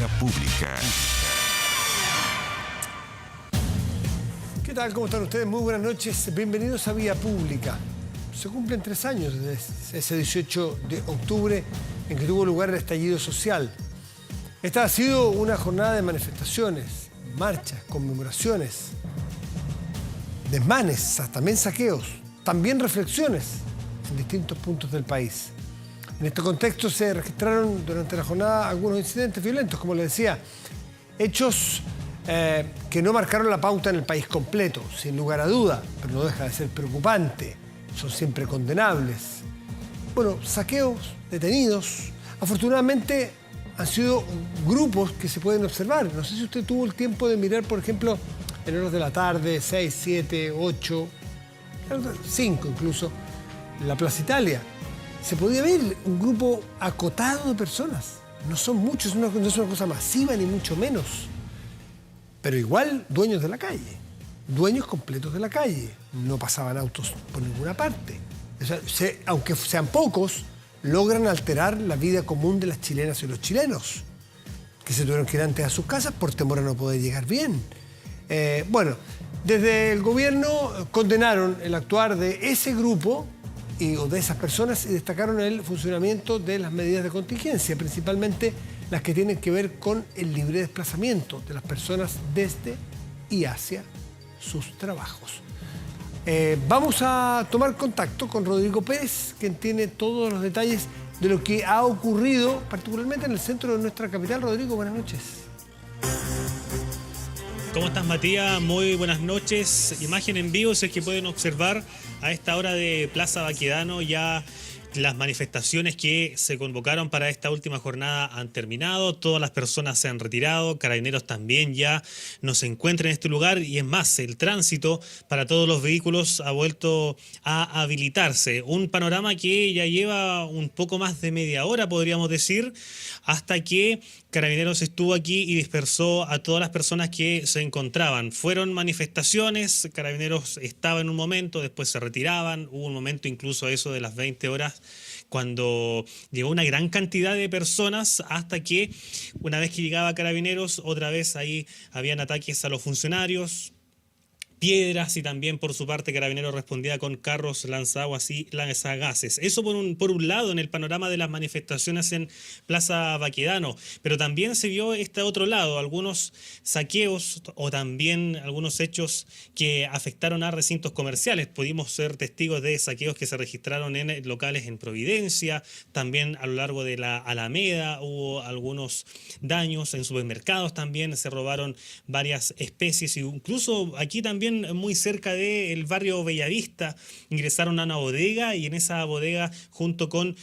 Vía Pública. ¿Qué tal? ¿Cómo están ustedes? Muy buenas noches. Bienvenidos a Vía Pública. Se cumplen 3 años desde ese 18 de octubre en que tuvo lugar el estallido social. Esta ha sido una jornada de manifestaciones, marchas, conmemoraciones, desmanes, también saqueos, también reflexiones en distintos puntos del país. En este contexto se registraron durante la jornada algunos incidentes violentos, como les decía, hechos que no marcaron la pauta en el país completo, sin lugar a duda, pero no deja de ser preocupante, son siempre condenables. Bueno, saqueos, detenidos, afortunadamente han sido grupos que se pueden observar. No sé si usted tuvo el tiempo de mirar, por ejemplo, en horas de la tarde, 6, 7, 8, 5 incluso, en la Plaza Italia. Se podía ver un grupo acotado de personas. No son muchos, no es una cosa masiva ni mucho menos. Pero igual dueños de la calle, dueños completos de la calle. No pasaban autos por ninguna parte. O sea, aunque sean pocos, logran alterar la vida común de las chilenas y los chilenos, que se tuvieron que ir antes a sus casas por temor a no poder llegar bien. Bueno, desde el gobierno condenaron el actuar de ese grupo o de esas personas y destacaron el funcionamiento de las medidas de contingencia, principalmente las que tienen que ver con el libre desplazamiento de las personas desde y hacia sus trabajos. Vamos a tomar contacto con Rodrigo Pérez, quien tiene todos los detalles de lo que ha ocurrido, particularmente en el centro de nuestra capital. Rodrigo, buenas noches. ¿Cómo estás, Matías? Muy buenas noches. Imagen en vivo, es que pueden observar a esta hora de Plaza Baquedano ya las manifestaciones que se convocaron para esta última jornada han terminado, todas las personas se han retirado, Carabineros también ya no se encuentra en este lugar y es más, el tránsito para todos los vehículos ha vuelto a habilitarse. Un panorama que ya lleva un poco más de media hora, podríamos decir, hasta que Carabineros estuvo aquí y dispersó a todas las personas que se encontraban. Fueron manifestaciones, Carabineros estaba en un momento, después se retiraban, hubo un momento incluso a eso de las 20 horas cuando llegó una gran cantidad de personas hasta que una vez que llegaba Carabineros, otra vez ahí habían ataques a los funcionarios, piedras y también por su parte Carabineros respondía con carros lanzaguas y lanzagases. Eso por un lado en el panorama de las manifestaciones en Plaza Baquedano, pero también se vio este otro lado, algunos saqueos o también algunos hechos que afectaron a recintos comerciales. Pudimos ser testigos de saqueos que se registraron en locales en Providencia, también a lo largo de la Alameda hubo algunos daños, en supermercados también se robaron varias especies, incluso aquí también muy cerca del barrio Bellavista ingresaron a una bodega y en esa bodega junto con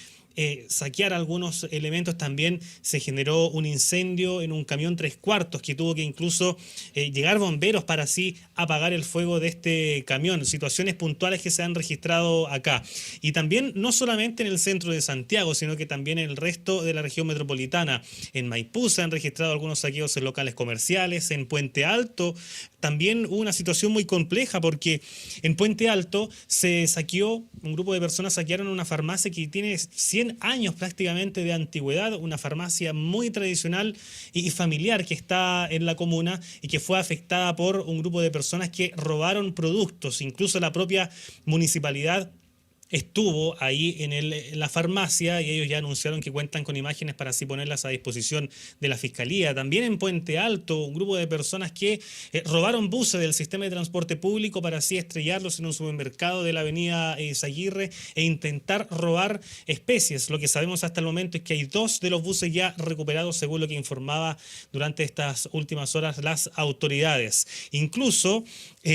saquear algunos elementos también se generó un incendio en un camión 3/4 que tuvo que incluso llegar bomberos para así apagar el fuego de este camión. Situaciones puntuales que se han registrado acá. Y también no solamente en el centro de Santiago, sino que también en el resto de la región metropolitana. En Maipú se han registrado algunos saqueos en locales comerciales, en Puente Alto también hubo una situación muy compleja porque en Puente Alto se saqueó, un grupo de personas saquearon una farmacia que tiene 100 años prácticamente de antigüedad, una farmacia muy tradicional y familiar que está en la comuna y que fue afectada por un grupo de personas que robaron productos. Incluso la propia municipalidad estuvo ahí en la farmacia y ellos ya anunciaron que cuentan con imágenes para así ponerlas a disposición de la Fiscalía. También en Puente Alto, un grupo de personas que robaron buses del sistema de transporte público para así estrellarlos en un supermercado de la avenida Izaguirre e intentar robar especies. Lo que sabemos hasta el momento es que hay 2 de los buses ya recuperados, según lo que informaba durante estas últimas horas las autoridades. Incluso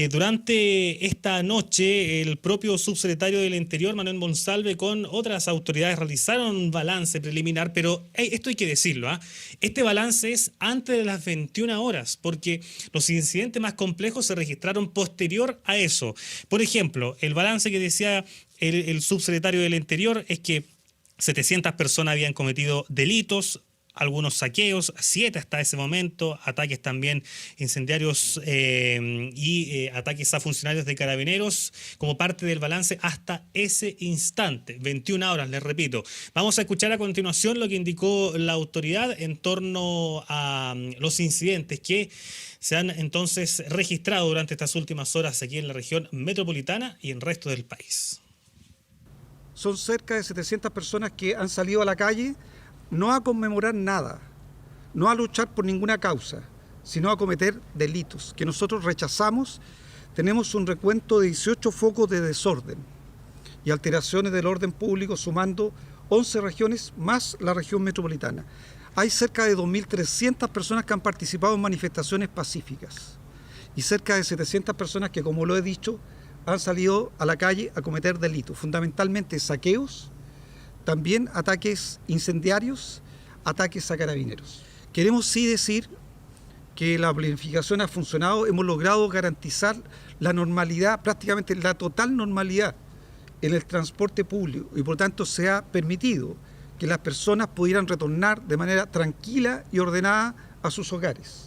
durante esta noche, el propio subsecretario del Interior, Manuel Monsalve, con otras autoridades realizaron un balance preliminar, pero esto hay que decirlo, este balance es antes de las 21 horas, porque los incidentes más complejos se registraron posterior a eso. Por ejemplo, el balance que decía el subsecretario del Interior es que 700 personas habían cometido delitos, algunos saqueos, 7 hasta ese momento, ataques también incendiarios y ataques a funcionarios de Carabineros como parte del balance hasta ese instante, 21 horas, les repito. Vamos a escuchar a continuación lo que indicó la autoridad en torno a los incidentes que se han entonces registrado durante estas últimas horas aquí en la región metropolitana y en el resto del país. Son cerca de 700 personas que han salido a la calle no a conmemorar nada, no a luchar por ninguna causa, sino a cometer delitos que nosotros rechazamos. Tenemos un recuento de 18 focos de desorden y alteraciones del orden público, sumando 11 regiones más la región metropolitana. Hay cerca de 2.300 personas que han participado en manifestaciones pacíficas y cerca de 700 personas que, como lo he dicho, han salido a la calle a cometer delitos, fundamentalmente saqueos, también ataques incendiarios, ataques a carabineros. Queremos sí decir que la planificación ha funcionado, hemos logrado garantizar la normalidad, prácticamente la total normalidad en el transporte público y por tanto se ha permitido que las personas pudieran retornar de manera tranquila y ordenada a sus hogares.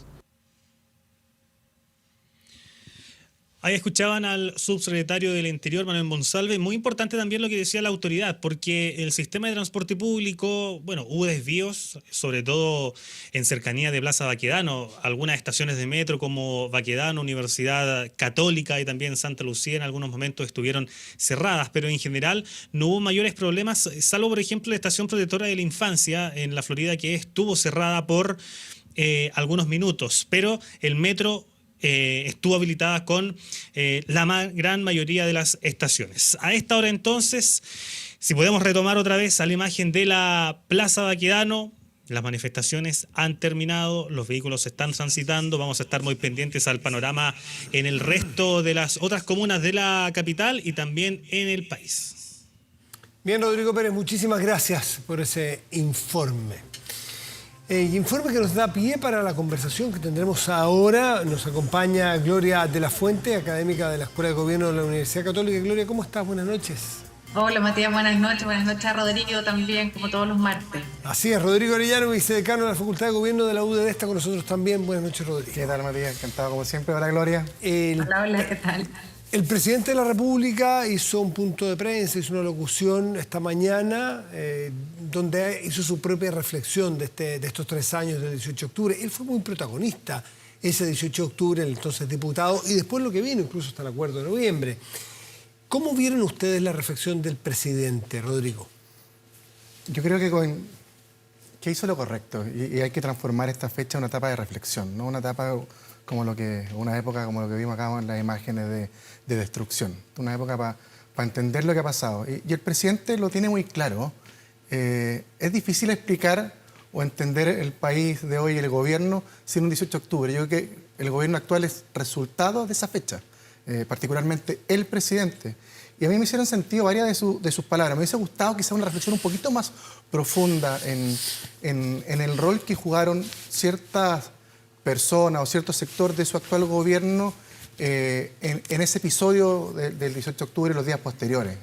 Ahí escuchaban al subsecretario del Interior, Manuel Monsalve. Muy importante también lo que decía la autoridad, porque el sistema de transporte público, bueno, hubo desvíos, sobre todo en cercanía de Plaza Baquedano, algunas estaciones de metro como Baquedano, Universidad Católica y también Santa Lucía en algunos momentos estuvieron cerradas, pero en general no hubo mayores problemas, salvo por ejemplo la Estación Protectora de la Infancia en la Florida, que estuvo cerrada por algunos minutos, pero el metro estuvo habilitada con la gran mayoría de las estaciones. A esta hora entonces, si podemos retomar otra vez a la imagen de la Plaza Baquedano, las manifestaciones han terminado, los vehículos están transitando, vamos a estar muy pendientes al panorama en el resto de las otras comunas de la capital y también en el país. Bien, Rodrigo Pérez, muchísimas gracias por ese informe. Informe que nos da pie para la conversación que tendremos ahora. Nos acompaña Gloria de la Fuente, académica de la Escuela de Gobierno de la Universidad Católica. Gloria, ¿cómo estás? Buenas noches. Hola Matías, buenas noches a Rodrigo también, como todos los martes. Así es, Rodrigo Arellano, vicedecano de la Facultad de Gobierno de la UDD, está con nosotros también. Buenas noches, Rodrigo. ¿Qué tal, Matías? Encantado como siempre. Hola, Gloria. Hola, ¿qué tal? El presidente de la República hizo un punto de prensa, hizo una locución esta mañana, donde hizo su propia reflexión de estos 3 años del 18 de octubre. Él fue muy protagonista ese 18 de octubre, el entonces diputado, y después lo que vino, incluso hasta el acuerdo de noviembre. ¿Cómo vieron ustedes la reflexión del presidente, Rodrigo? Yo creo que hizo lo correcto y hay que transformar esta fecha en una etapa de reflexión, no una etapa una época como lo que vimos acá en las imágenes de destrucción, una época para entender lo que ha pasado. Y el presidente lo tiene muy claro. Es difícil explicar o entender el país de hoy, el gobierno, sin un 18 de octubre. Yo creo que el gobierno actual es resultado de esa fecha, particularmente el presidente. Y a mí me hicieron sentido varias de sus palabras. Me hubiese gustado quizá una reflexión un poquito más profunda en el rol que jugaron ciertas personas o cierto sector de su actual gobierno en ese episodio del 18 de octubre y los días posteriores.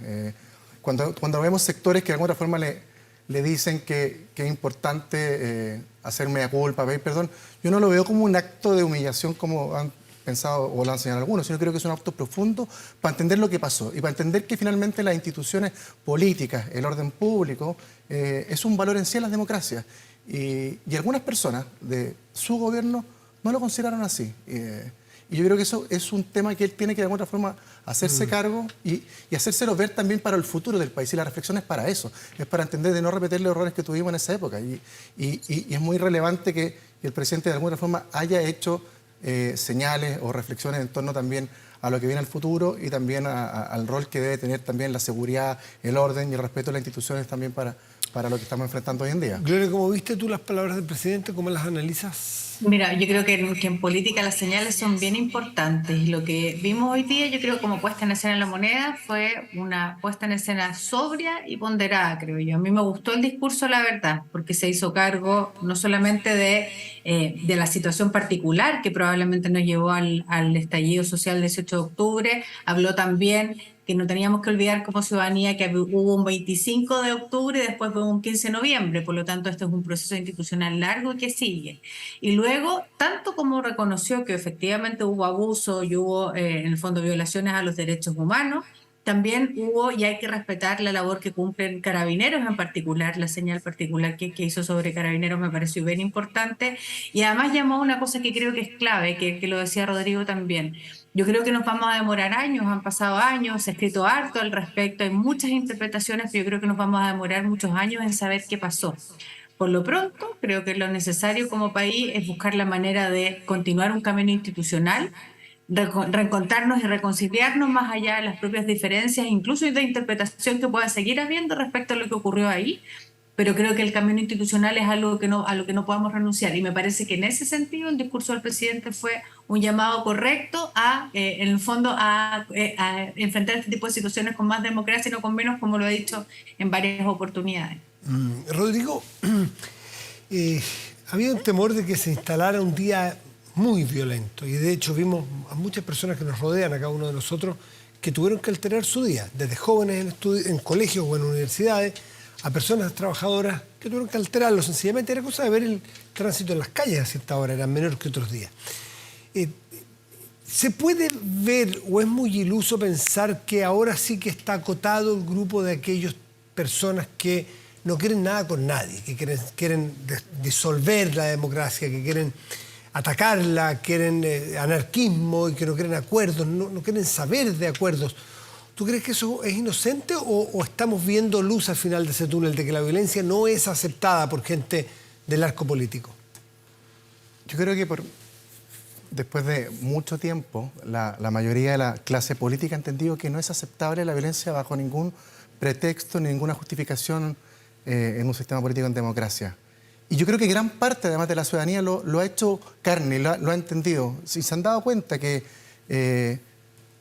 Cuando vemos sectores que de alguna forma le dicen que es importante hacer mea culpa, pedir perdón, yo no lo veo como un acto de humillación como han pensado o lo han señalado algunos, sino creo que es un acto profundo para entender lo que pasó y para entender que finalmente las instituciones políticas, el orden público, es un valor en sí en las democracias. Y algunas personas de su gobierno no lo consideraron así. Y yo creo que eso es un tema que él tiene que de alguna forma hacerse cargo y hacérselo ver también para el futuro del país. Y la reflexión es para eso, es para entender de no repetir los errores que tuvimos en esa época. Y es muy relevante que el presidente de alguna forma haya hecho señales o reflexiones en torno también a lo que viene al futuro y también al rol que debe tener también la seguridad, el orden y el respeto de las instituciones también para lo que estamos enfrentando hoy en día. Gloria, ¿cómo viste tú las palabras del presidente? ¿Cómo las analizas? Mira, yo creo que en política las señales son bien importantes y lo que vimos hoy día, yo creo como puesta en escena en la moneda, fue una puesta en escena sobria y ponderada, creo yo. A mí me gustó el discurso, la verdad, porque se hizo cargo no solamente de la situación particular que probablemente nos llevó al estallido social del 18 de octubre, habló también que no teníamos que olvidar como ciudadanía que hubo un 25 de octubre y después hubo un 15 de noviembre, por lo tanto este es un proceso institucional largo que sigue. Y luego, tanto como reconoció que efectivamente hubo abuso y hubo en el fondo violaciones a los derechos humanos, también hubo y hay que respetar la labor que cumplen carabineros en particular, la señal particular que hizo sobre carabineros me pareció bien importante y además llamó a una cosa que creo que es clave, que lo decía Rodrigo también. Yo creo que nos vamos a demorar años, han pasado años, se ha escrito harto al respecto, hay muchas interpretaciones, pero yo creo que nos vamos a demorar muchos años en saber qué pasó. Por lo pronto, creo que lo necesario como país es buscar la manera de continuar un camino institucional, reencontrarnos y reconciliarnos más allá de las propias diferencias, incluso de interpretación que pueda seguir habiendo respecto a lo que ocurrió ahí, pero creo que el camino institucional es algo que a lo que no podemos renunciar y me parece que en ese sentido el discurso del presidente fue un llamado correcto en el fondo, a enfrentar este tipo de situaciones con más democracia y no con menos, como lo he dicho en varias oportunidades. Rodrigo, había un temor de que se instalara un día muy violento y de hecho vimos a muchas personas que nos rodean, a cada uno de nosotros, que tuvieron que alterar su día, desde jóvenes en colegios o en universidades, a personas trabajadoras que tuvieron que alterarlo. Sencillamente era cosa de ver el tránsito en las calles a cierta hora, era menor que otros días. ¿Se puede ver o es muy iluso pensar que ahora sí que está acotado el grupo de aquellas personas que no quieren nada con nadie, que quieren disolver la democracia, que quieren atacarla, quieren anarquismo y que no quieren acuerdos, no quieren saber de acuerdos? ¿Tú crees que eso es inocente o estamos viendo luz al final de ese túnel de que la violencia no es aceptada por gente del arco político? Yo creo que después de mucho tiempo la mayoría de la clase política ha entendido que no es aceptable la violencia bajo ningún pretexto, ninguna justificación en un sistema político en democracia. Y yo creo que gran parte, además de la ciudadanía, lo ha hecho carne, lo ha entendido. Si se han dado cuenta que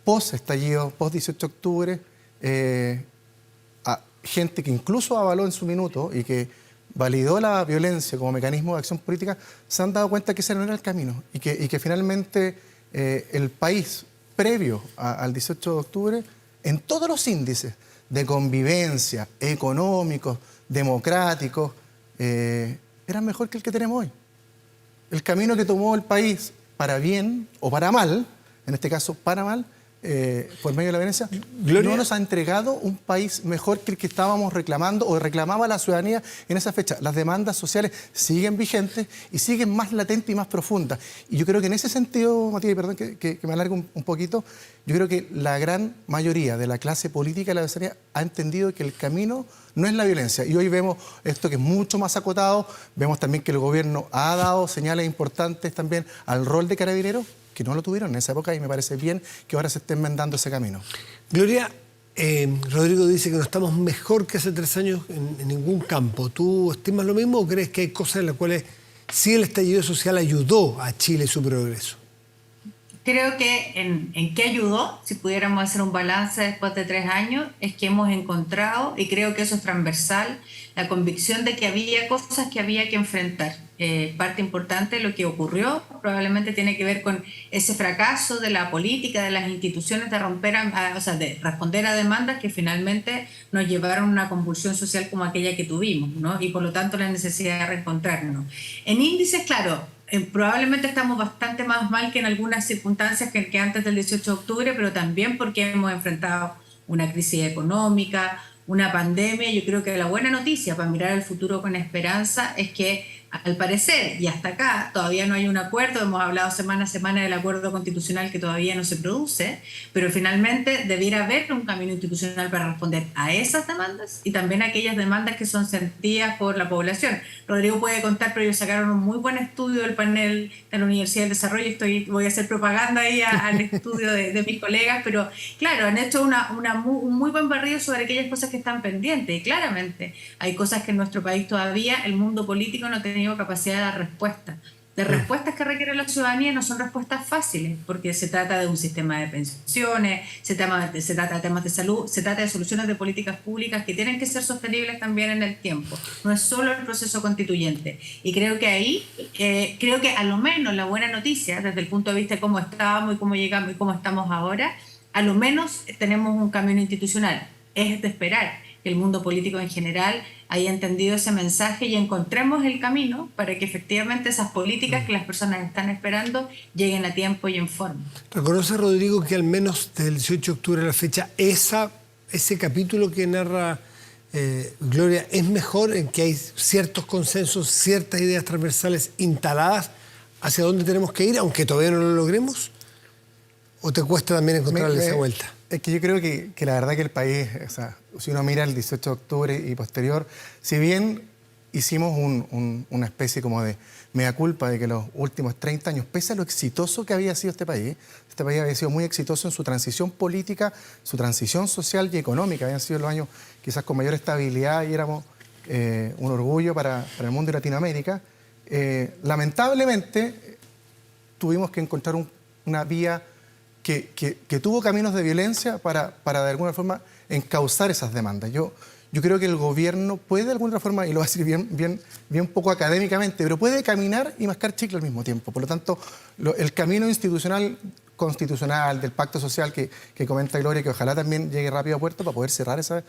post-estallido, post-18 de octubre, gente que incluso avaló en su minuto y que validó la violencia como mecanismo de acción política, se han dado cuenta que ese no era el camino y que finalmente el país, previo al 18 de octubre, en todos los índices de convivencia, económicos, democráticos, era mejor que el que tenemos hoy. El camino que tomó el país, para bien o para mal, en este caso para mal, por medio de la violencia, no nos ha entregado un país mejor que el que estábamos reclamando o reclamaba la ciudadanía en esa fecha. Las demandas sociales siguen vigentes y siguen más latentes y más profundas. Y yo creo que en ese sentido, Matías, perdón que me alargue un poquito, yo creo que la gran mayoría de la clase política de la ciudadanía ha entendido que el camino no es la violencia. Y hoy vemos esto que es mucho más acotado, vemos también que el gobierno ha dado señales importantes también al rol de carabineros, que no lo tuvieron en esa época y me parece bien que ahora se esté enmendando ese camino. Gloria, Rodrigo dice que no estamos mejor que hace 3 años en ningún campo. ¿Tú estimas lo mismo o crees que hay cosas en las cuales sí el estallido social ayudó a Chile y su progreso? Creo que en qué ayudó, si pudiéramos hacer un balance después de 3 años, es que hemos encontrado, y creo que eso es transversal, la convicción de que había cosas que había que enfrentar. Parte importante de lo que ocurrió probablemente tiene que ver con ese fracaso de la política, de las instituciones de de responder a demandas que finalmente nos llevaron a una convulsión social como aquella que tuvimos, ¿no? Y por lo tanto la necesidad de reencontrarnos. En índices, claro, probablemente estamos bastante más mal que en algunas circunstancias que antes del 18 de octubre, pero también porque hemos enfrentado una crisis económica, una pandemia. Yo creo que la buena noticia para mirar al futuro con esperanza es que al parecer, y hasta acá, todavía no hay un acuerdo, hemos hablado semana a semana del acuerdo constitucional que todavía no se produce, pero finalmente debiera haber un camino institucional para responder a esas demandas y también a aquellas demandas que son sentidas por la población. Rodrigo puede contar, pero ellos sacaron un muy buen estudio del panel de la Universidad del Desarrollo, voy a hacer propaganda ahí al estudio de mis colegas, pero claro, han hecho un muy buen barrido sobre aquellas cosas que están pendientes y claramente hay cosas que en nuestro país todavía el mundo político no tiene capacidad de dar respuesta. De respuestas que requiere la ciudadanía no son respuestas fáciles, porque se trata de un sistema de pensiones, se trata de temas de salud, se trata de soluciones de políticas públicas que tienen que ser sostenibles también en el tiempo. No es solo el proceso constituyente. Y creo que ahí, creo que a lo menos la buena noticia, desde el punto de vista de cómo estábamos y cómo llegamos y cómo estamos ahora, a lo menos tenemos un camino institucional. Es de esperar que el mundo político en general haya entendido ese mensaje y encontremos el camino para que efectivamente esas políticas que las personas están esperando lleguen a tiempo y en forma. ¿Reconoce, Rodrigo, que al menos desde el 18 de octubre a la fecha, ese capítulo que narra Gloria es mejor, en que hay ciertos consensos, ciertas ideas transversales instaladas hacia dónde tenemos que ir, aunque todavía no lo logremos? ¿O te cuesta también encontrarle esa vuelta? Es que yo creo que la verdad que el país, o sea, si uno mira el 18 de octubre y posterior, si bien hicimos una especie como de mea culpa de que los últimos 30 años, pese a lo exitoso que había sido este país había sido muy exitoso en su transición política, su transición social y económica. Habían sido los años quizás con mayor estabilidad y éramos un orgullo para el mundo de Latinoamérica. Lamentablemente tuvimos que encontrar una vía que tuvo caminos de violencia para de alguna forma encauzar esas demandas. Yo creo que el gobierno puede de alguna forma, y lo voy a decir bien poco académicamente, pero puede caminar y mascar chicle al mismo tiempo. Por lo tanto, el camino institucional, constitucional, del pacto social que comenta Gloria, que ojalá también llegue rápido a puerto para poder cerrar esa...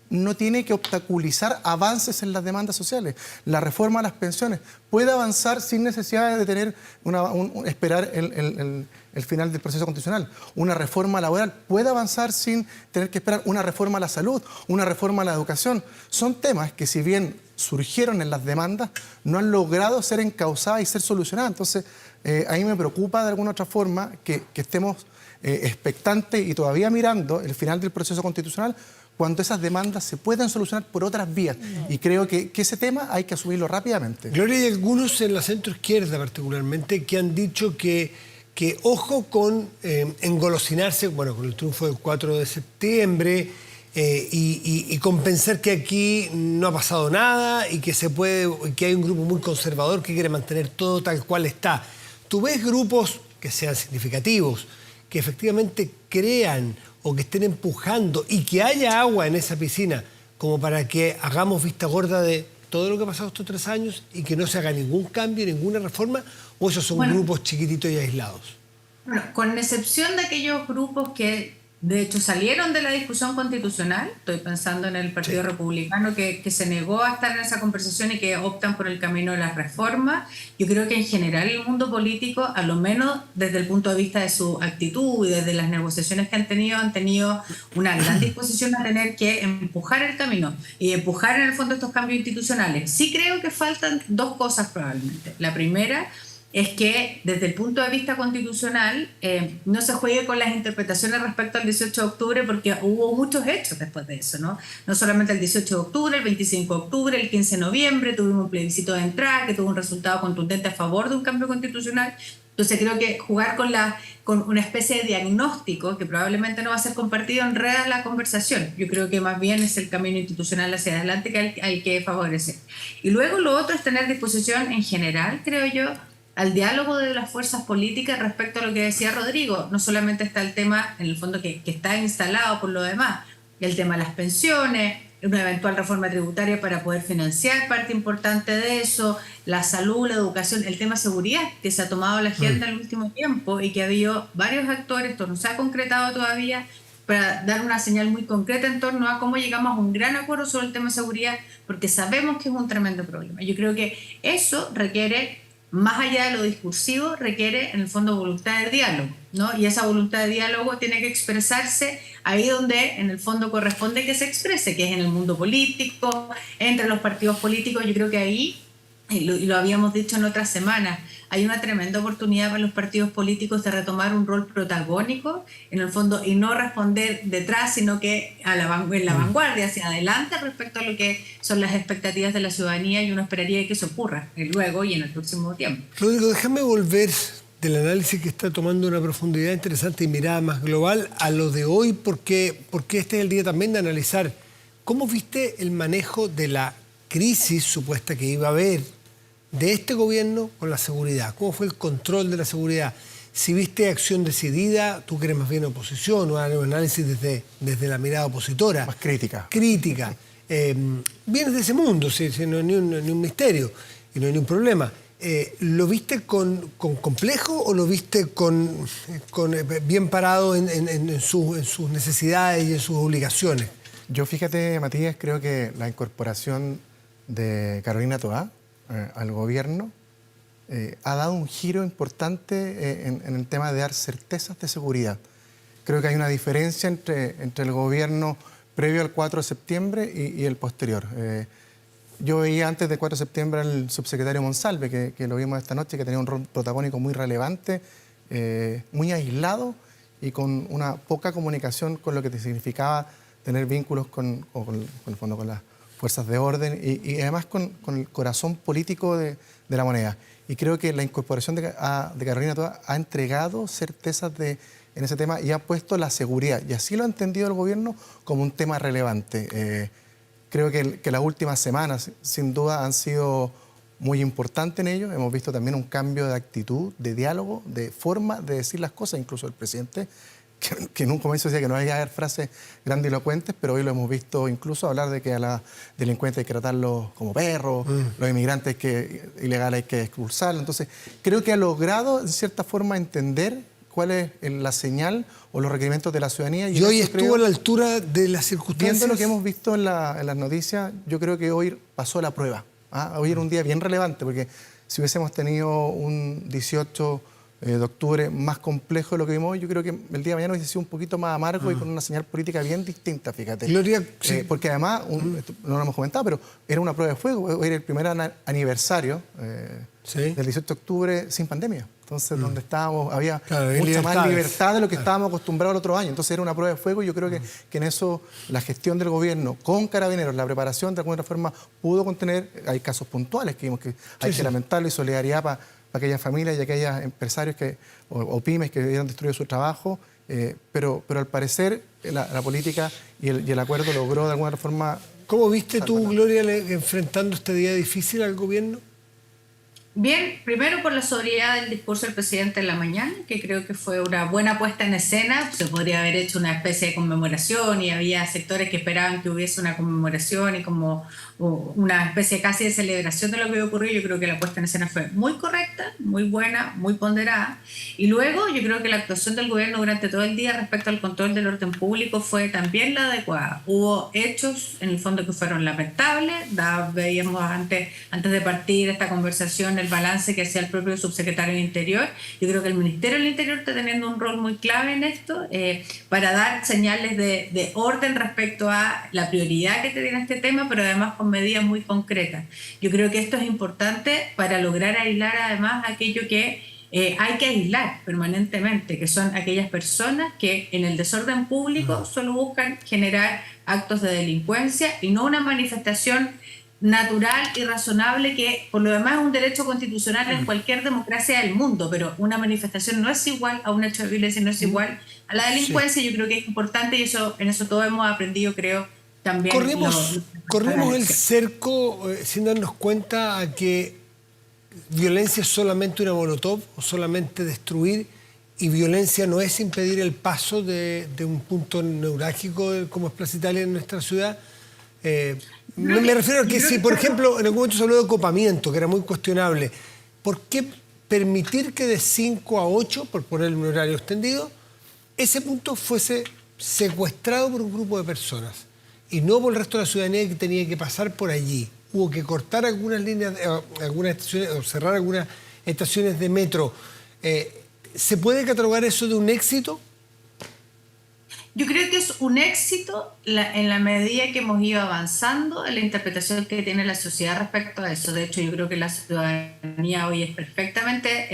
no tiene que obstaculizar avances en las demandas sociales. La reforma a las pensiones puede avanzar sin necesidad de tener esperar el final del proceso constitucional. Una reforma laboral puede avanzar sin tener que esperar una reforma a la salud, una reforma a la educación. Son temas que, si bien surgieron en las demandas, no han logrado ser encauzadas y ser solucionadas. Entonces, a mí me preocupa de alguna otra forma que estemos expectantes y todavía mirando el final del proceso constitucional, cuando esas demandas se puedan solucionar por otras vías. Y creo que ese tema hay que asumirlo rápidamente. Gloria, hay algunos en la centroizquierda particularmente que han dicho que ojo con engolosinarse, bueno, con el triunfo del 4 de septiembre y con pensar que aquí no ha pasado nada y que hay un grupo muy conservador que quiere mantener todo tal cual está. ¿Tú ves grupos que sean significativos, que efectivamente crean o que estén empujando y que haya agua en esa piscina como para que hagamos vista gorda de todo lo que ha pasado estos 3 años y que no se haga ningún cambio, ninguna reforma, o esos son grupos chiquititos y aislados? Bueno, con excepción de aquellos grupos que de hecho salieron de la discusión constitucional, estoy pensando en el Partido Republicano que se negó a estar en esa conversación y que optan por el camino de las reformas. Yo creo que en general el mundo político, a lo menos desde el punto de vista de su actitud y desde las negociaciones que han tenido una gran disposición a tener que empujar el camino y empujar en el fondo estos cambios institucionales. Sí creo que faltan 2 cosas probablemente. La primera es que desde el punto de vista constitucional no se juegue con las interpretaciones respecto al 18 de octubre, porque hubo muchos hechos después de eso, ¿no? No solamente el 18 de octubre, el 25 de octubre, el 15 de noviembre, tuvimos un plebiscito de entrada que tuvo un resultado contundente a favor de un cambio constitucional. Entonces creo que jugar con una especie de diagnóstico que probablemente no va a ser compartido enreda la conversación. Yo creo que más bien es el camino institucional hacia adelante que hay que favorecer. Y luego lo otro es tener disposición en general, creo yo, al diálogo de las fuerzas políticas respecto a lo que decía Rodrigo. No solamente está el tema, en el fondo, que está instalado por lo demás, el tema de las pensiones, una eventual reforma tributaria para poder financiar parte importante de eso, la salud, la educación, el tema seguridad, que se ha tomado la agenda en el último tiempo y que ha habido varios actores, esto no se ha concretado todavía, para dar una señal muy concreta en torno a cómo llegamos a un gran acuerdo sobre el tema de seguridad, porque sabemos que es un tremendo problema. Yo creo que eso requiere, más allá de lo discursivo, requiere en el fondo voluntad de diálogo, ¿no? Y esa voluntad de diálogo tiene que expresarse ahí donde en el fondo corresponde que se exprese, que es en el mundo político, entre los partidos políticos. Yo creo que ahí, y lo habíamos dicho en otras semanas, hay una tremenda oportunidad para los partidos políticos de retomar un rol protagónico, en el fondo, y no responder detrás, sino que en la vanguardia, hacia adelante, respecto a lo que son las expectativas de la ciudadanía, y uno esperaría que eso ocurra luego y en el próximo tiempo. Rodrigo, déjame volver del análisis que está tomando una profundidad interesante y mirada más global a lo de hoy, porque este es el día también de analizar cómo viste el manejo de la crisis supuesta que iba a haber de este gobierno con la seguridad. ¿Cómo fue el control de la seguridad? Si viste acción decidida, tú que eres más bien oposición, o un análisis desde la mirada opositora. Más crítica. Crítica. Vienes de ese mundo, no hay ni un misterio y no hay ni un problema. ¿Lo viste con complejo o lo viste bien parado en sus necesidades y en sus obligaciones? Yo, fíjate, Matías, creo que la incorporación de Carolina Toá al gobierno ha dado un giro importante en el tema de dar certezas de seguridad. Creo que hay una diferencia entre el gobierno previo al 4 de septiembre y el posterior. Yo veía antes del 4 de septiembre al subsecretario Monsalve, que lo vimos esta noche, que tenía un rol protagónico muy relevante, muy aislado y con una poca comunicación con lo que significaba tener vínculos con las fuerzas de orden y además con el corazón político de la moneda. Y creo que la incorporación de Carolina Toá ha entregado certezas en ese tema y ha puesto la seguridad. Y así lo ha entendido el gobierno como un tema relevante. Creo que las últimas semanas, sin duda, han sido muy importantes en ello. Hemos visto también un cambio de actitud, de diálogo, de forma de decir las cosas. Incluso el presidente, que en un comienzo decía que no había que haber frases grandilocuentes, pero hoy lo hemos visto incluso hablar de que a la delincuentes hay que tratarlos como perros, los inmigrantes ilegales hay que expulsarlos. Entonces, creo que ha logrado, en cierta forma, entender cuál es la señal o los requerimientos de la ciudadanía. Y hoy estuvo a la altura de las circunstancias. Viendo lo que hemos visto en las noticias, yo creo que hoy pasó la prueba. Hoy era un día bien relevante, porque si hubiésemos tenido un 18 de octubre más complejo de lo que vimos hoy, yo creo que el día de mañana hubiese sido un poquito más amargo y con una señal política bien distinta, fíjate. Gloria, sí. Porque además, no lo hemos comentado, pero era una prueba de fuego. Hoy era el primer aniversario del 18 de octubre sin pandemia. Entonces, donde estábamos, había mucha más libertad de lo que estábamos acostumbrados el otro año. Entonces, era una prueba de fuego y yo creo que en eso la gestión del gobierno con Carabineros, la preparación de alguna forma pudo contener. Hay casos puntuales que vimos que hay que lamentarlo y solidaridad para aquellas familias y aquellos empresarios o pymes que hubieran destruido su trabajo. Pero al parecer la política y el acuerdo logró de alguna forma... ¿Cómo viste tú, Gloria, enfrentando este día difícil al gobierno? Bien, primero por la sobriedad del discurso del presidente en la mañana, que creo que fue una buena puesta en escena. Se podría haber hecho una especie de conmemoración y había sectores que esperaban que hubiese una conmemoración y como una especie casi de celebración de lo que había ocurrido. Yo creo que la puesta en escena fue muy correcta, muy buena, muy ponderada. Y luego yo creo que la actuación del gobierno durante todo el día respecto al control del orden público fue también la adecuada. Hubo hechos en el fondo que fueron lamentables. Veíamos antes de partir esta conversación el balance que hacía el propio subsecretario del Interior. Yo creo que el Ministerio del Interior está teniendo un rol muy clave en esto para dar señales de orden respecto a la prioridad que tiene este tema, pero además con medidas muy concretas. Yo creo que esto es importante para lograr aislar además aquello que hay que aislar permanentemente, que son aquellas personas que en el desorden público solo buscan generar actos de delincuencia y no una manifestación natural y razonable, que por lo demás es un derecho constitucional en cualquier democracia del mundo, pero una manifestación no es igual a un hecho de violencia, no es igual a la delincuencia. Yo creo que es importante y en eso todos hemos aprendido, creo, también. Corremos el cerco sin darnos cuenta a que violencia es solamente una molotov o solamente destruir, y violencia no es impedir el paso de un punto neurálgico como es Plaza Italia en nuestra ciudad. Me refiero a que si, por ejemplo, en algún momento se habló de copamiento, que era muy cuestionable, ¿por qué permitir que de 5 a 8, por ponerle un horario extendido, ese punto fuese secuestrado por un grupo de personas y no por el resto de la ciudadanía que tenía que pasar por allí? Hubo que cortar algunas líneas, algunas estaciones, o cerrar algunas estaciones de metro. ¿Se puede catalogar eso de un éxito? Yo creo que es un éxito en la medida que hemos ido avanzando en la interpretación que tiene la sociedad respecto a eso. De hecho, yo creo que la ciudadanía hoy es perfectamente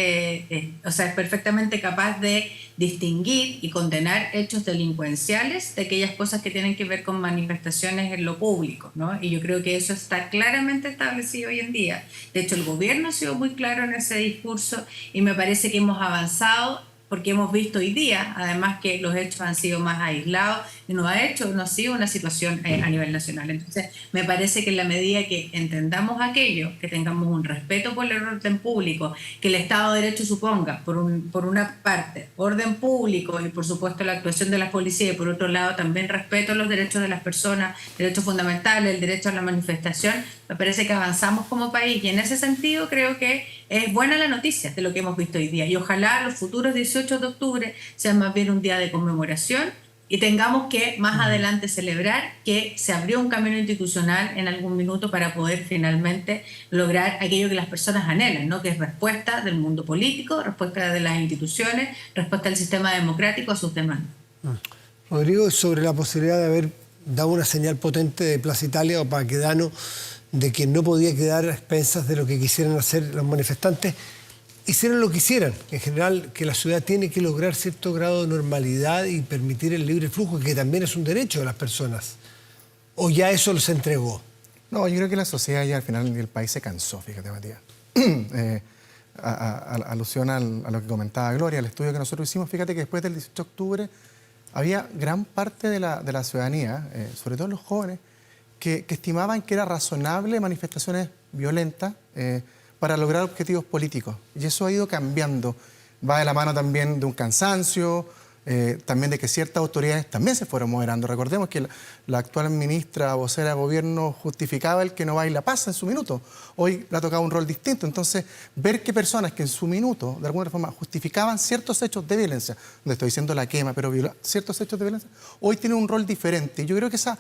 capaz de distinguir y condenar hechos delincuenciales de aquellas cosas que tienen que ver con manifestaciones en lo público, ¿no? Y yo creo que eso está claramente establecido hoy en día. De hecho, el gobierno ha sido muy claro en ese discurso y me parece que hemos avanzado, porque hemos visto hoy día, además, que los hechos han sido más aislados y no ha sido una situación a nivel nacional. Entonces, me parece que en la medida que entendamos aquello, que tengamos un respeto por el orden público, que el Estado de Derecho suponga, por una parte, orden público y por supuesto la actuación de la policía, y por otro lado también respeto a los derechos de las personas, derechos fundamentales, el derecho a la manifestación, me parece que avanzamos como país, y en ese sentido creo que es buena la noticia de lo que hemos visto hoy día, y ojalá los futuros 18 de octubre sean más bien un día de conmemoración y tengamos que más adelante celebrar que se abrió un camino institucional en algún minuto para poder finalmente lograr aquello que las personas anhelan, ¿no? Que es respuesta del mundo político, respuesta de las instituciones, respuesta del sistema democrático a sus demandas. Rodrigo, sobre la posibilidad de haber dado una señal potente de Plaza Italia o Baquedano de que no podía quedar a expensas de lo que quisieran hacer los manifestantes, hicieran lo que hicieran. En general, que la ciudad tiene que lograr cierto grado de normalidad y permitir el libre flujo, que también es un derecho de las personas. ¿O ya eso los entregó? No, yo creo que la sociedad ya al final el país se cansó, fíjate, Matías. Alusión a lo que comentaba Gloria, el estudio que nosotros hicimos, fíjate que después del 18 de octubre había gran parte de la ciudadanía, sobre todo los jóvenes, que estimaban que era razonable manifestaciones violentas para lograr objetivos políticos. Y eso ha ido cambiando. Va de la mano también de un cansancio, también de que ciertas autoridades también se fueron moderando. Recordemos que la actual ministra vocera de gobierno justificaba el que no baila paz en su minuto. Hoy le ha tocado un rol distinto. Entonces, ver que personas que en su minuto, de alguna forma, justificaban ciertos hechos de violencia, no estoy diciendo la quema, pero ciertos hechos de violencia, hoy tienen un rol diferente. Y yo creo que esa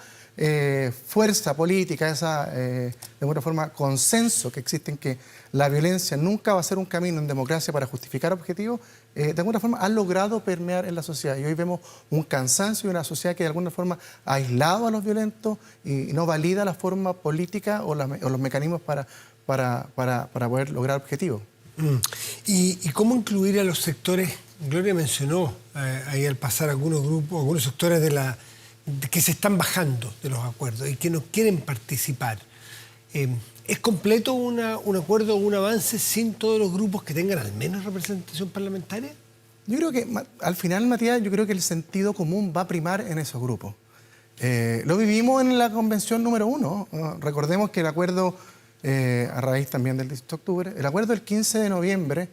fuerza política, esa, de alguna forma, consenso que existe en que la violencia nunca va a ser un camino en democracia para justificar objetivos, de alguna forma ha logrado permear en la sociedad. Y hoy vemos un cansancio y una sociedad que de alguna forma ha aislado a los violentos y no valida la forma política o los mecanismos para poder lograr objetivos. ¿Y cómo incluir a los sectores? Gloria mencionó ahí al pasar algunos grupos, algunos sectores que se están bajando de los acuerdos y que no quieren participar. ¿Es completo un acuerdo o un avance sin todos los grupos que tengan al menos representación parlamentaria? Yo creo que al final, Matías, yo creo que el sentido común va a primar en esos grupos. Lo vivimos en la convención número 1. Recordemos que el acuerdo, a raíz también del 18 de octubre, el acuerdo del 15 de noviembre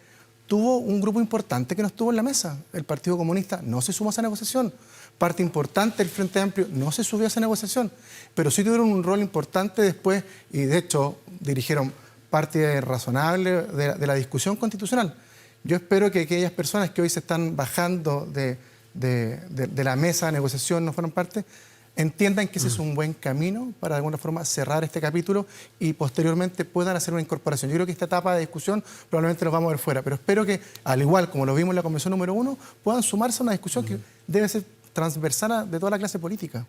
tuvo un grupo importante que no estuvo en la mesa. El Partido Comunista no se sumó a esa negociación. Parte importante del Frente Amplio no se subió a esa negociación, pero sí tuvieron un rol importante después y de hecho dirigieron parte razonable de la discusión constitucional. Yo espero que aquellas personas que hoy se están bajando de la mesa de negociación, no fueron parte, entiendan que ese es un buen camino para de alguna forma cerrar este capítulo y posteriormente puedan hacer una incorporación. Yo creo que esta etapa de discusión probablemente nos vamos a ver fuera, pero espero que, al igual como lo vimos en la convención número 1, puedan sumarse a una discusión que debe ser transversal de toda la clase política.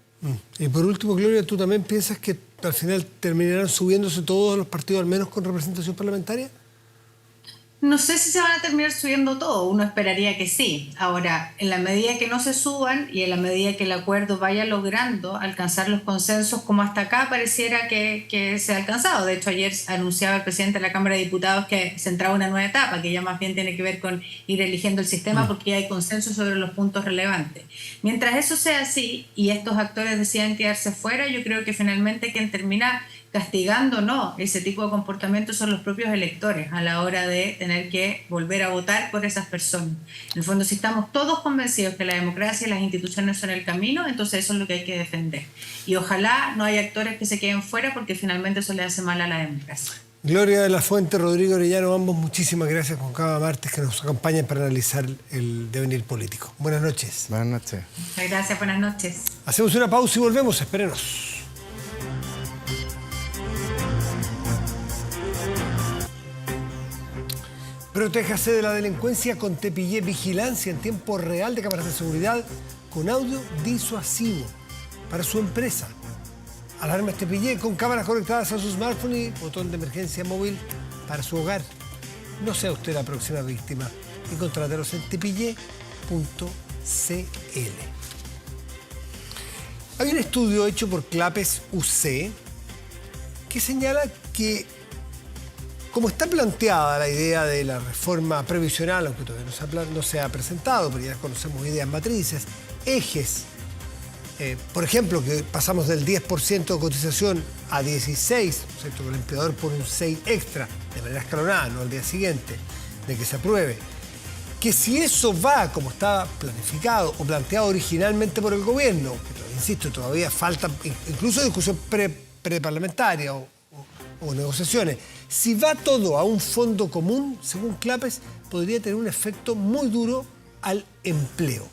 Y por último, Gloria, ¿tú también piensas que al final terminarán subiéndose todos los partidos, al menos con representación parlamentaria? No sé si se van a terminar subiendo todo, uno esperaría que sí. Ahora, en la medida que no se suban y en la medida que el acuerdo vaya logrando alcanzar los consensos como hasta acá pareciera que se ha alcanzado. De hecho, ayer anunciaba el presidente de la Cámara de Diputados que se entraba una nueva etapa, que ya más bien tiene que ver con ir eligiendo el sistema porque ya hay consenso sobre los puntos relevantes. Mientras eso sea así y estos actores decidan quedarse fuera, yo creo que finalmente quien termina castigando ese tipo de comportamientos son los propios electores a la hora de tener que volver a votar por esas personas. En el fondo, si estamos todos convencidos que la democracia y las instituciones son el camino, entonces eso es lo que hay que defender. Y ojalá no haya actores que se queden fuera porque finalmente eso le hace mal a la democracia. Gloria de la Fuente, Rodrigo Orellano, ambos muchísimas gracias con cada martes que nos acompañan para analizar el devenir político. Buenas noches. Buenas noches. Muchas gracias, buenas noches. Hacemos una pausa y volvemos, espérenos. Protéjase de la delincuencia con Tepillé, vigilancia en tiempo real de cámaras de seguridad con audio disuasivo para su empresa. Alarmas Tepillé con cámaras conectadas a su smartphone y botón de emergencia móvil para su hogar. No sea usted la próxima víctima y contrátelos en tepillé.cl. Hay un estudio hecho por Clapes UC que señala que, como está planteada la idea de la reforma previsional, aunque todavía no se ha presentado, pero ya conocemos ideas matrices, ejes por ejemplo, que pasamos del 10% de cotización a 16%, ¿cierto? Que el empleador pone un 6 extra, de manera escalonada, no al día siguiente, de que se apruebe. Que si eso va como estaba planificado o planteado originalmente por el gobierno, que insisto, todavía falta incluso discusión preparlamentaria o negociaciones, si va todo a un fondo común, según Clapes, podría tener un efecto muy duro al empleo.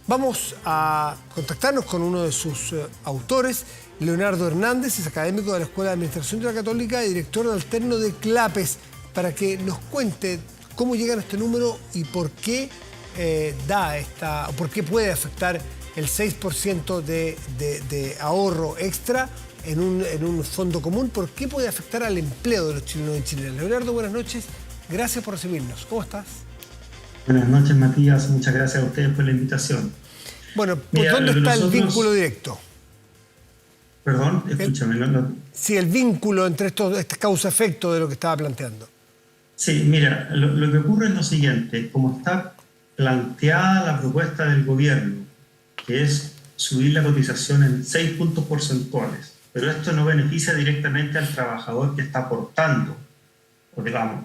Vamos a contactarnos con uno de sus autores, Leonardo Hernández, es académico de la Escuela de Administración de la Católica y director alterno de Clapes, para que nos cuente cómo llegan a este número y por qué por qué puede afectar el 6% de ahorro extra en un fondo común, por qué puede afectar al empleo de los chilenos y chilenas. Leonardo, buenas noches, gracias por recibirnos. ¿Cómo estás? Buenas noches, Matías. Muchas gracias a ustedes por la invitación. Bueno, ¿por dónde está el vínculo directo? Perdón, escúchame. Sí, el vínculo entre este causa-efecto de lo que estaba planteando. Sí, mira, lo que ocurre es lo siguiente. Como está planteada la propuesta del gobierno, que es subir la cotización en 6 puntos porcentuales, pero esto no beneficia directamente al trabajador que está aportando. Porque vamos,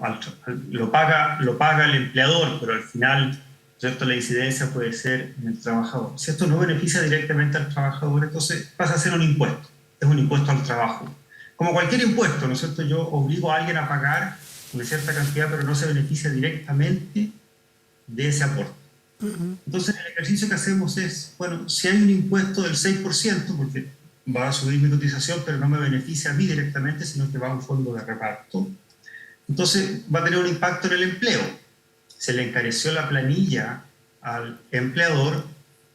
lo paga el empleador, pero al final, ¿cierto?, la incidencia puede ser en el trabajador. Si esto no beneficia directamente al trabajador, entonces pasa a ser un impuesto. Es un impuesto al trabajo. Como cualquier impuesto, ¿no es cierto? Yo obligo a alguien a pagar una cierta cantidad, pero no se beneficia directamente de ese aporte. Entonces, el ejercicio que hacemos es, bueno, si hay un impuesto del 6%, porque va a subir mi cotización, pero no me beneficia a mí directamente, sino que va a un fondo de reparto, entonces va a tener un impacto en el empleo. Se le encareció la planilla al empleador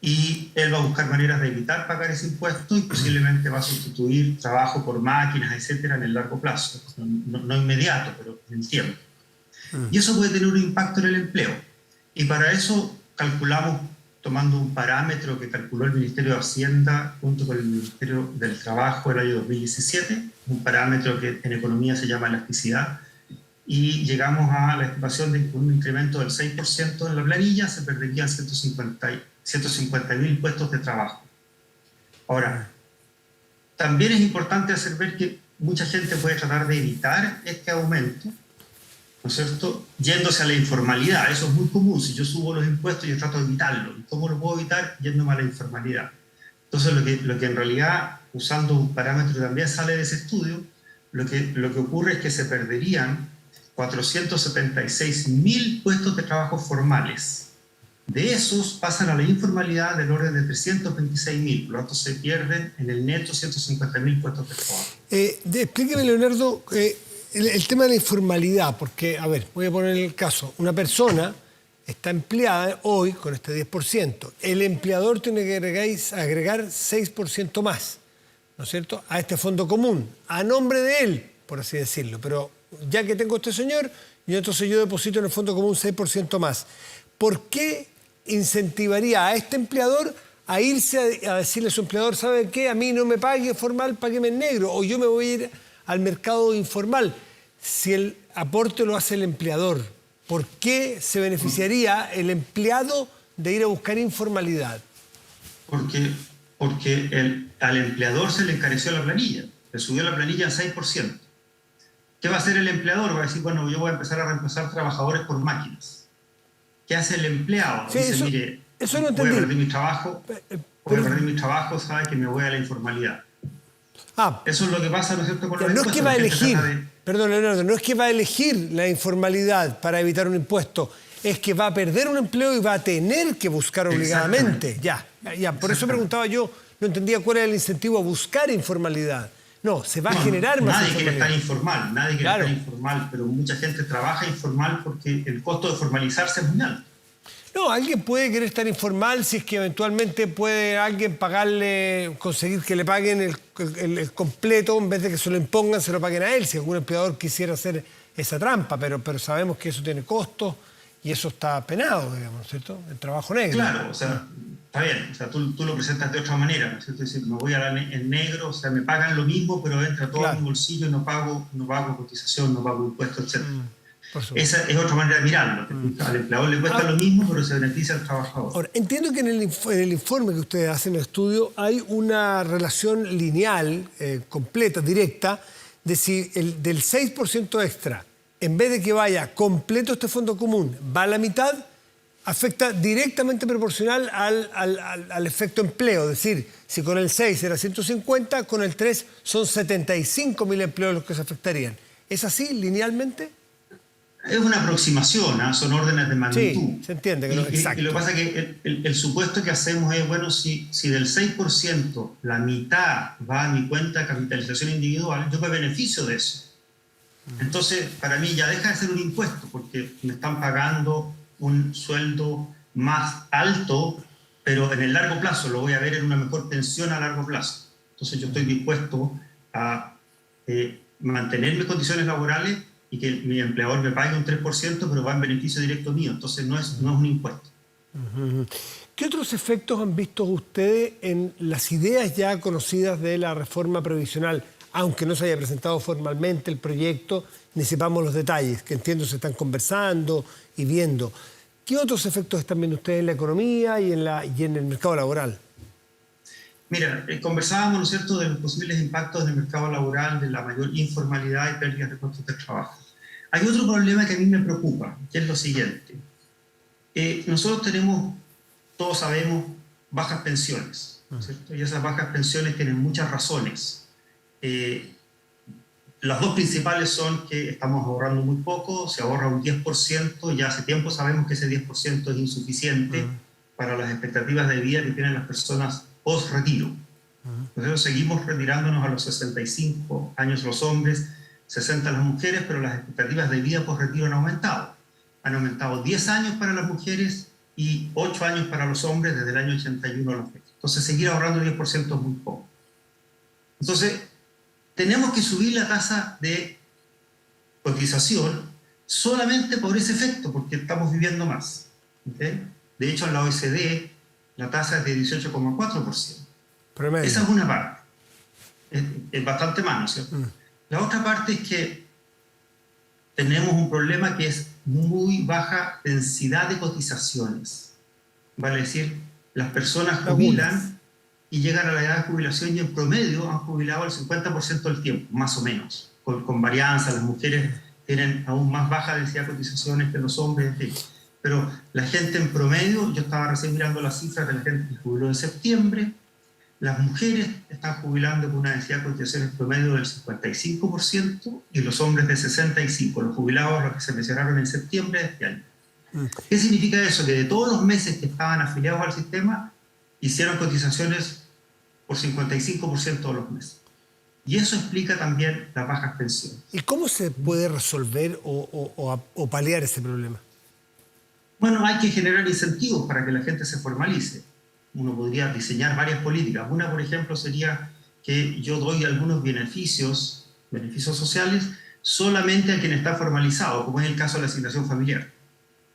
y él va a buscar maneras de evitar pagar ese impuesto y posiblemente va a sustituir trabajo por máquinas, etcétera, en el largo plazo. No inmediato, pero en el tiempo. Y eso puede tener un impacto en el empleo. Y para eso calculamos, tomando un parámetro que calculó el Ministerio de Hacienda junto con el Ministerio del Trabajo el año 2017, un parámetro que en economía se llama elasticidad, y llegamos a la estimación de un incremento del 6% en la planilla, se perderían 150.000 puestos de trabajo. Ahora, también es importante hacer ver que mucha gente puede tratar de evitar este aumento, ¿no es cierto?, yéndose a la informalidad. Eso es muy común. Si yo subo los impuestos, yo trato de evitarlo. ¿Y cómo lo puedo evitar? Yéndome a la informalidad. Entonces, lo que en realidad, usando un parámetro que también sale de ese estudio, lo que ocurre es que se perderían 476.000 puestos de trabajo formales. De esos pasan a la informalidad del orden de 326.000, por lo tanto se pierden en el neto 150.000 puestos de trabajo. Explíqueme, Leonardo, el tema de la informalidad, porque, a ver, voy a poner el caso. Una persona está empleada hoy con este 10%. El empleador tiene que agregar 6% más, ¿no es cierto?, a este fondo común, a nombre de él, por así decirlo. Pero ya que tengo a este señor, y entonces yo deposito en el fondo común 6% más. ¿Por qué incentivaría a este empleador a irse a decirle a su empleador, ¿sabe qué? A mí no me pague formal, págueme en negro, o yo me voy a ir al mercado informal? Si el aporte lo hace el empleador, ¿por qué se beneficiaría el empleado de ir a buscar informalidad? Porque al empleador se le encareció la planilla, le subió la planilla en 6%. ¿Qué va a hacer el empleador? Va a decir, bueno, yo voy a empezar a reemplazar trabajadores por máquinas. ¿Qué hace el empleado? Sí, dice, mire, eso no voy a perder mi trabajo, sabe que me voy a la informalidad. Eso es lo que pasa, ¿no es cierto? No es que va a elegir, perdón, Leonardo, no es que va a elegir la informalidad para evitar un impuesto, es que va a perder un empleo y va a tener que buscar obligadamente. Ya, por eso preguntaba yo, no entendía cuál era el incentivo a buscar informalidad. No, se va a generar más informalidad. Nadie quiere estar informal, pero mucha gente trabaja informal porque el costo de formalizarse es muy alto. No, alguien puede querer estar informal si es que eventualmente puede alguien conseguir que le paguen el completo, en vez de que se lo impongan, se lo paguen a él, si algún empleador quisiera hacer esa trampa, pero sabemos que eso tiene costos y eso está penado, digamos, ¿cierto? El trabajo negro. Claro, o sea, está bien, o sea, tú lo presentas de otra manera, ¿no es cierto? Es decir, me voy a dar en negro, o sea, me pagan lo mismo, pero entra todo en mi bolsillo y no pago cotización, no pago impuestos, etc. Esa es otra manera de mirarlo. Al empleador le cuesta lo mismo, pero se beneficia al trabajador. Ahora, entiendo que en el informe que ustedes hacen en el estudio hay una relación lineal, completa, directa, de si del 6% extra, en vez de que vaya completo este fondo común, va a la mitad, afecta directamente proporcional al efecto empleo. Es decir, si con el 6 era 150, con el 3 son 75.000 empleos los que se afectarían. ¿Es así, linealmente? Es una aproximación, ¿eh? Son órdenes de magnitud. Sí, se entiende que no es exacto. Y lo que pasa es que el supuesto que hacemos es, bueno, si del 6% la mitad va a mi cuenta de capitalización individual, yo me beneficio de eso. Entonces, para mí ya deja de ser un impuesto, porque me están pagando un sueldo más alto, pero en el largo plazo lo voy a ver en una mejor pensión a largo plazo. Entonces yo estoy dispuesto a mantener mis condiciones laborales y que mi empleador me pague un 3%, pero va en beneficio directo mío. Entonces no es un impuesto. ¿Qué otros efectos han visto ustedes en las ideas ya conocidas de la reforma previsional, aunque no se haya presentado formalmente el proyecto, ni sepamos los detalles, que entiendo se están conversando y viendo? ¿Qué otros efectos están viendo ustedes en la economía y en el mercado laboral? Mira, conversábamos, ¿no es cierto?, de los posibles impactos en el mercado laboral, de la mayor informalidad y pérdidas de puestos de trabajo. Hay otro problema que a mí me preocupa, que es lo siguiente. Nosotros tenemos, todos sabemos, bajas pensiones, ¿no es cierto? Y esas bajas pensiones tienen muchas razones. Las dos principales son que estamos ahorrando muy poco, se ahorra un 10%, y ya hace tiempo sabemos que ese 10% es insuficiente para las expectativas de vida que tienen las personas post-retiro. Nosotros seguimos retirándonos a los 65 años los hombres, 60 las mujeres, pero las expectativas de vida post-retiro han aumentado. Han aumentado 10 años para las mujeres y 8 años para los hombres desde el año 81 a la fecha. Entonces seguir ahorrando 10% es muy poco. Entonces tenemos que subir la tasa de cotización solamente por ese efecto, porque estamos viviendo más. ¿Okay? De hecho, en la OECD la tasa es de 18,4%. Esa es una parte. Es bastante más, ¿no es cierto? La otra parte es que tenemos un problema que es muy baja densidad de cotizaciones. Vale decir, las personas jubilan y llegan a la edad de jubilación y en promedio han jubilado el 50% del tiempo, más o menos, con varianza. Las mujeres tienen aún más baja densidad de cotizaciones que los hombres, en fin. Pero la gente en promedio, yo estaba recién mirando las cifras de la gente que jubiló en septiembre, las mujeres están jubilando con una densidad de cotizaciones promedio del 55% y los hombres de 65%, los jubilados los que se mencionaron en septiembre de este año. ¿Qué significa eso? Que de todos los meses que estaban afiliados al sistema, hicieron cotizaciones por 55% de los meses. Y eso explica también las bajas pensiones. ¿Y cómo se puede resolver o paliar ese problema? Bueno, hay que generar incentivos para que la gente se formalice. Uno podría diseñar varias políticas. Una, por ejemplo, sería que yo doy algunos beneficios sociales, solamente a quien está formalizado, como es el caso de la asignación familiar.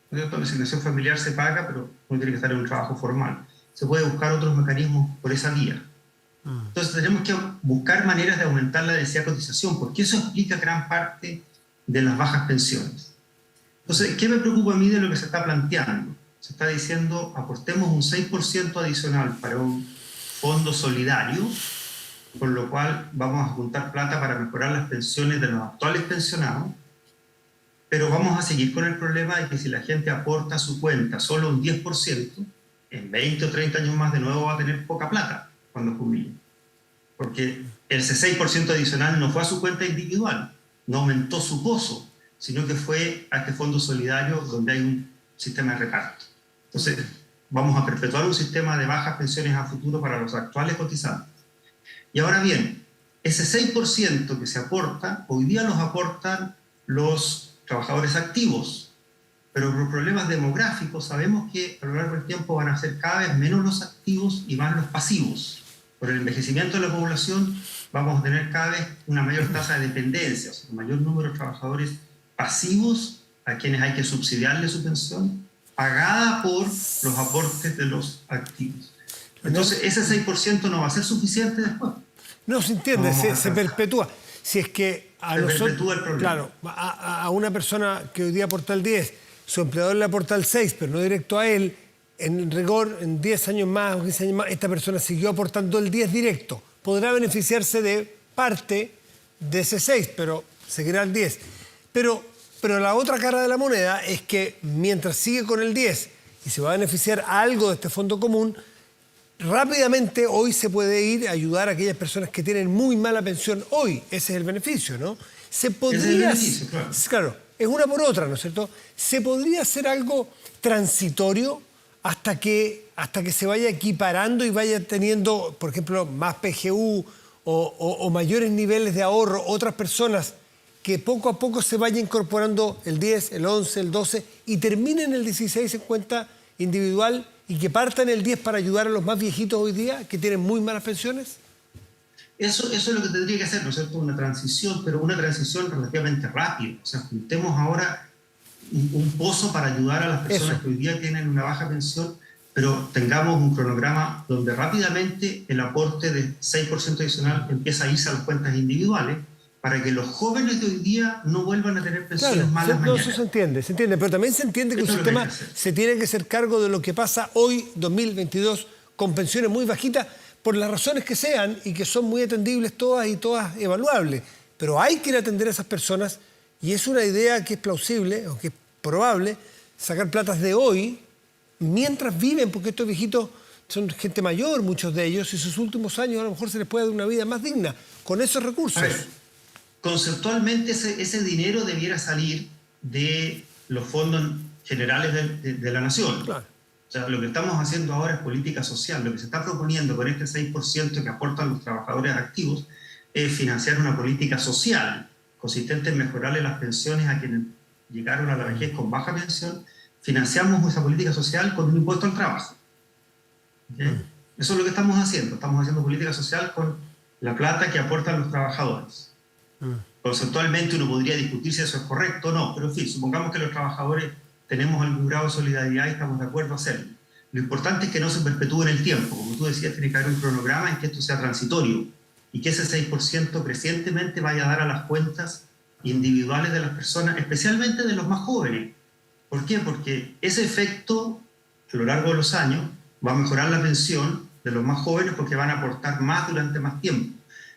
La asignación familiar se paga, pero uno tiene que estar en un trabajo formal. Se puede buscar otros mecanismos por esa vía. Entonces tenemos que buscar maneras de aumentar la densidad de cotización, porque eso explica gran parte de las bajas pensiones. Entonces, ¿qué me preocupa a mí de lo que se está planteando? Se está diciendo, aportemos un 6% adicional para un fondo solidario, con lo cual vamos a juntar plata para mejorar las pensiones de los actuales pensionados, pero vamos a seguir con el problema de que si la gente aporta a su cuenta solo un 10%, en 20 o 30 años más de nuevo va a tener poca plata cuando jubile. Porque ese 6% adicional no fue a su cuenta individual, no aumentó su pozo, sino que fue a este fondo solidario donde hay un sistema de reparto. Entonces, vamos a perpetuar un sistema de bajas pensiones a futuro para los actuales cotizantes. Y ahora bien, ese 6% que se aporta, hoy día los aportan los trabajadores activos, pero por problemas demográficos sabemos que a lo largo del tiempo van a ser cada vez menos los activos y más los pasivos. Por el envejecimiento de la población vamos a tener cada vez una mayor tasa de dependencia, o sea, un mayor número de trabajadores pasivos a quienes hay que subsidiarle su pensión, pagada por los aportes de los activos. Entonces, ese 6% no va a ser suficiente después. No se entiende, se perpetúa. Si es que a se nosotros, perpetúa el problema. claro, a una persona que hoy día aporta el 10, su empleador le aporta el 6, pero no directo a él, en rigor, en 10 años más o 15 años más, esta persona siguió aportando el 10 directo. Podrá beneficiarse de parte de ese 6, pero seguirá el 10. Pero la otra cara de la moneda es que mientras sigue con el 10 y se va a beneficiar algo de este fondo común, rápidamente hoy se puede ir a ayudar a aquellas personas que tienen muy mala pensión hoy. Ese es el beneficio, ¿no? Se podría, Ese es el beneficio, claro. Claro, es una por otra, ¿no es cierto? Se podría hacer algo transitorio hasta que se vaya equiparando y vaya teniendo, por ejemplo, más PGU o mayores niveles de ahorro, otras personas que poco a poco se vaya incorporando el 10, el 11, el 12 y terminen el 16 en cuenta individual y que partan el 10 para ayudar a los más viejitos hoy día que tienen muy malas pensiones? Eso es lo que tendría que hacer, ¿no es cierto? Una transición, pero una transición relativamente rápida. O sea, juntemos ahora un pozo para ayudar a las personas que hoy día tienen una baja pensión, pero tengamos un cronograma donde rápidamente el aporte de 6% adicional empieza a irse a las cuentas individuales para que los jóvenes de hoy día no vuelvan a tener pensiones malas mañana. Eso se entiende, pero también se entiende que un sistema se tiene que hacer cargo de lo que pasa hoy, 2022, con pensiones muy bajitas, por las razones que sean y que son muy atendibles todas y todas evaluables. Pero hay que ir a atender a esas personas y es una idea que es plausible o que es probable sacar platas de hoy mientras viven, porque estos viejitos son gente mayor, muchos de ellos, y sus últimos años a lo mejor se les puede dar una vida más digna con esos recursos. A ver, conceptualmente ese dinero debiera salir de los fondos generales de la nación. Claro. O sea, lo que estamos haciendo ahora es política social. Lo que se está proponiendo con este 6% que aportan los trabajadores activos es financiar una política social consistente en mejorarle las pensiones a quienes llegaron a la vejez con baja pensión. Financiamos esa política social con un impuesto al trabajo. ¿Okay? Eso es lo que estamos haciendo. Estamos haciendo política social con la plata que aportan los trabajadores. Conceptualmente uno podría discutir si eso es correcto o no, pero en fin, supongamos que los trabajadores tenemos algún grado de solidaridad y estamos de acuerdo a hacerlo. Lo importante es que no se perpetúe en el tiempo. Como tú decías, tiene que haber un cronograma en que esto sea transitorio y que ese 6% crecientemente vaya a dar a las cuentas individuales de las personas, especialmente de los más jóvenes. ¿Por qué? Porque ese efecto, a lo largo de los años, va a mejorar la pensión de los más jóvenes porque van a aportar más durante más tiempo.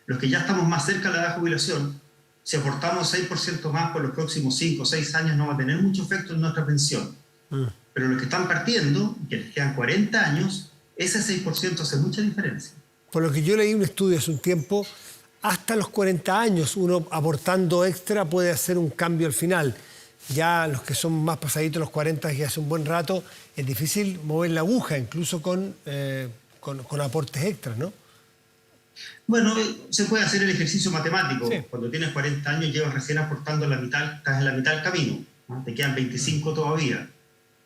Los que ya estamos más cerca de la edad de jubilación, si aportamos 6% más por los próximos 5 o 6 años, no va a tener mucho efecto en nuestra pensión. Pero los que están partiendo, que les quedan 40 años, ese 6% hace mucha diferencia. Por lo que yo leí un estudio hace un tiempo, hasta los 40 años uno aportando extra puede hacer un cambio al final. Ya los que son más pasaditos, los 40, que hace un buen rato, es difícil mover la aguja, incluso con aportes extras, ¿no? Bueno, se puede hacer el ejercicio matemático. Sí. Cuando tienes 40 años, llevas recién aportando la mitad, estás en la mitad del camino, ¿no? Te quedan 25 todavía,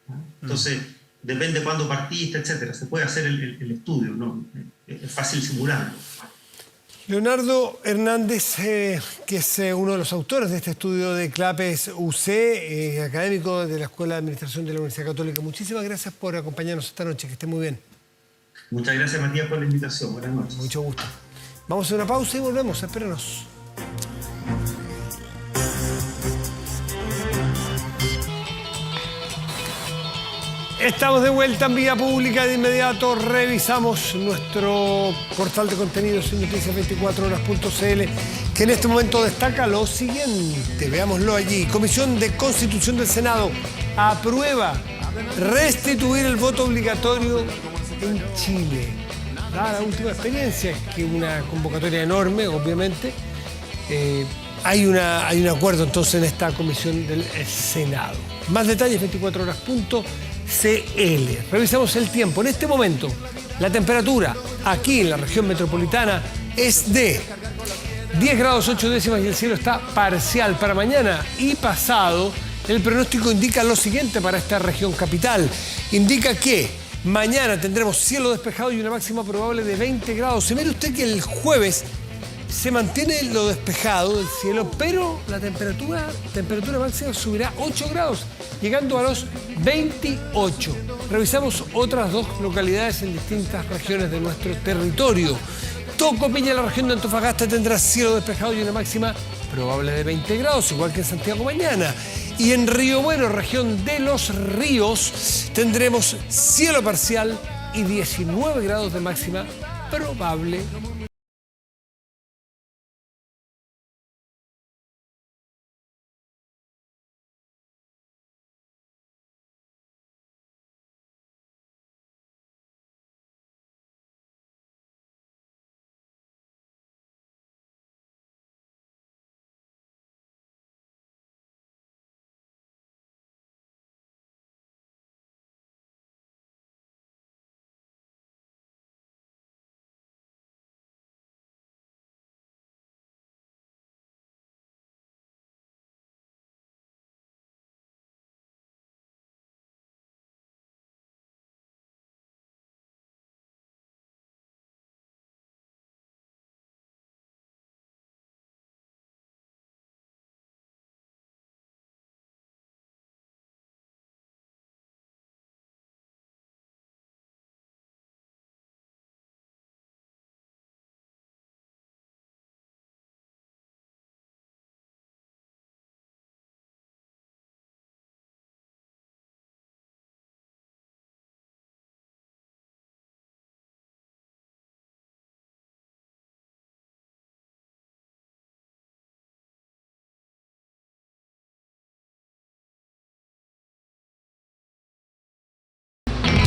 ¿no? Entonces, depende cuándo partiste, etcétera. Se puede hacer el estudio, ¿no? Es fácil simularlo. Leonardo Hernández, que es uno de los autores de este estudio de CLAPES UC, académico de la Escuela de Administración de la Universidad Católica. Muchísimas gracias por acompañarnos esta noche. Que esté muy bien. Muchas gracias, Matías, por la invitación. Buenas noches. Mucho gusto. Vamos a hacer una pausa y volvemos. Espérenos. Estamos de vuelta en vía pública. De inmediato revisamos nuestro portal de contenidos en noticias24horas.cl, que en este momento destaca lo siguiente. Veámoslo allí. Comisión de Constitución del Senado aprueba restituir el voto obligatorio en Chile. Dada la última experiencia, que una convocatoria enorme, obviamente, hay un acuerdo entonces en esta comisión del Senado. Más detalles, 24horas.cl. Revisamos el tiempo. En este momento, la temperatura aquí en la región metropolitana es de 10 grados 8 décimas y el cielo está parcial. Para mañana y pasado, el pronóstico indica lo siguiente para esta región capital. Indica que mañana tendremos cielo despejado y una máxima probable de 20 grados. Se mire usted que el jueves se mantiene lo despejado del cielo, pero la temperatura máxima subirá 8 grados, llegando a los 28. Revisamos otras dos localidades en distintas regiones de nuestro territorio. Tocopilla, la región de Antofagasta, tendrá cielo despejado y una máxima probable de 20 grados, igual que en Santiago mañana. Y en Río Bueno, región de Los Ríos, tendremos cielo parcial y 19 grados de máxima, probable